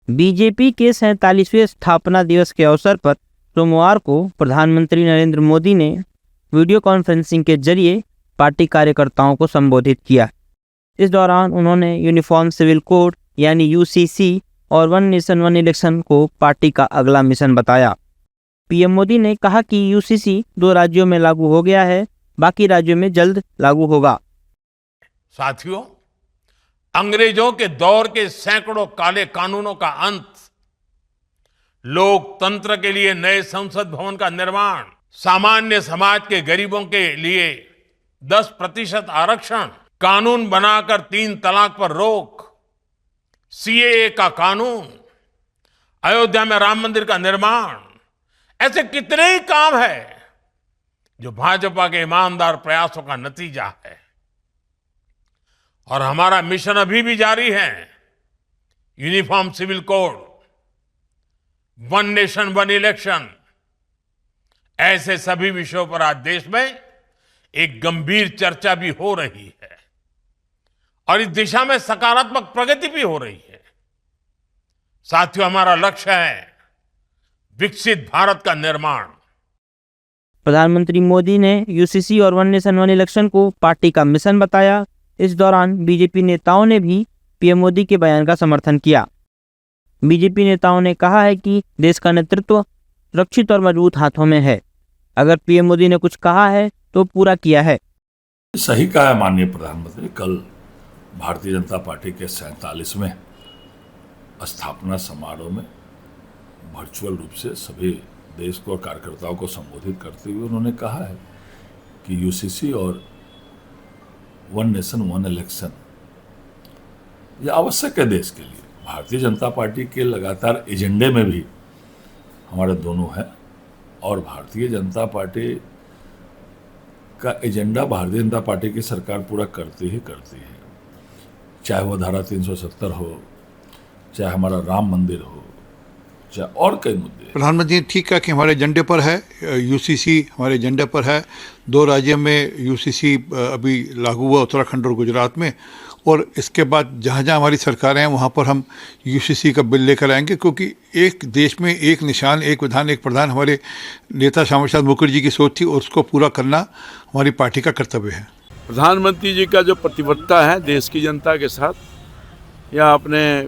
BJP के 47वें स्थापना दिवस के अवसर पर सोमवार को प्रधानमंत्री नरेंद्र मोदी ने वीडियो कॉन्फ्रेंसिंग के जरिए पार्टी कार्यकर्ताओं को संबोधित किया। इस दौरान उन्होंने यूनिफॉर्म सिविल कोड यानी यूसीसी और वन नेशन वन इलेक्शन को पार्टी का अगला मिशन बताया। पीएम मोदी ने कहा कि यूसीसी 2 राज्यों में लागू हो गया है, बाकी राज्यों में जल्द लागू होगा। साथियों, अंग्रेजों के दौर के सैकड़ों काले कानूनों का अंत, लोकतंत्र के लिए नए संसद भवन का निर्माण, सामान्य समाज के गरीबों के लिए 10% आरक्षण, कानून बनाकर 3 तलाक पर रोक, सीएए का कानून, अयोध्या में राम मंदिर का निर्माण, ऐसे कितने ही काम हैं जो भाजपा के ईमानदार प्रयासों का नतीजा है। और हमारा मिशन अभी भी जारी है। Uniform civil code, one nation one election, ऐसे सभी विषयों पर आज देश में एक गंभीर चर्चा भी हो रही है और इस दिशा में सकारात्मक प्रगति भी हो रही है। साथियों, हमारा लक्ष्य है विकसित भारत का निर्माण। प्रधानमंत्री मोदी ने यूसीसी और वन नेशन वन इलेक्शन को पार्टी का मिशन बताया। इस दौरान बीजेपी नेताओं ने भी पीएम मोदी के बयान का समर्थन किया। बीजेपी नेताओं ने कहा है कि देश का नेतृत्व सुरक्षित और मजबूत हाथों में है। अगर पीएम मोदी ने कुछ कहा है तो पूरा किया है। सही कहा है माननीय प्रधानमंत्री। कल भारतीय जनता पार्टी के 47वें स्थापना समारोह में वर्चुअल रूप से सभी देश को और कार्यकर्ताओं को संबोधित करते हुए उन्होंने कहा है कि यूसीसी और वन नेशन वन इलेक्शन ये आवश्यक है देश के लिए। भारतीय जनता पार्टी के लगातार एजेंडे में भी हमारे दोनों है और भारतीय जनता पार्टी का एजेंडा भारतीय जनता पार्टी की सरकार पूरा करती ही करती है। चाहे वो धारा 370 हो, चाहे हमारा राम मंदिर हो, चाहे और कई मुद्दे। प्रधानमंत्री ने ठीक कहा कि हमारे एजेंडे पर है, यूसीसी हमारे एजेंडे पर है। 2 राज्यों में यूसीसी अभी लागू हुआ, उत्तराखंड और गुजरात में, और इसके बाद जहाँ जहाँ हमारी सरकारें हैं वहाँ पर हम यूसीसी का बिल लेकर आएंगे, क्योंकि एक देश में एक निशान, एक विधान, एक प्रधान हमारे नेता श्यामा प्रसाद मुखर्जी की सोच थी और उसको पूरा करना हमारी पार्टी का कर्तव्य है। प्रधानमंत्री जी का जो प्रतिबद्धता है देश की जनता के साथ या अपने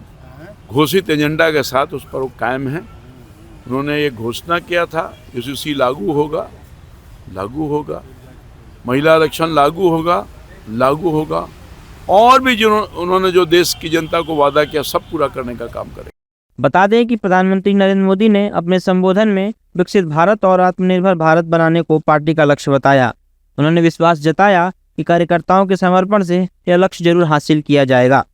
घोषित एजेंडा के साथ, उस पर वो कायम है। उन्होंने ये घोषणा किया था यूसीसी लागू होगा, महिला आरक्षण लागू होगा और भी जो उन्होंने जो देश की जनता को वादा किया सब पूरा करने का काम करेंगे। बता दें कि प्रधानमंत्री नरेंद्र मोदी ने अपने संबोधन में विकसित भारत और आत्मनिर्भर भारत बनाने को पार्टी का लक्ष्य बताया। उन्होंने विश्वास जताया कि कार्यकर्ताओं के समर्पण से यह लक्ष्य जरूर हासिल किया जाएगा।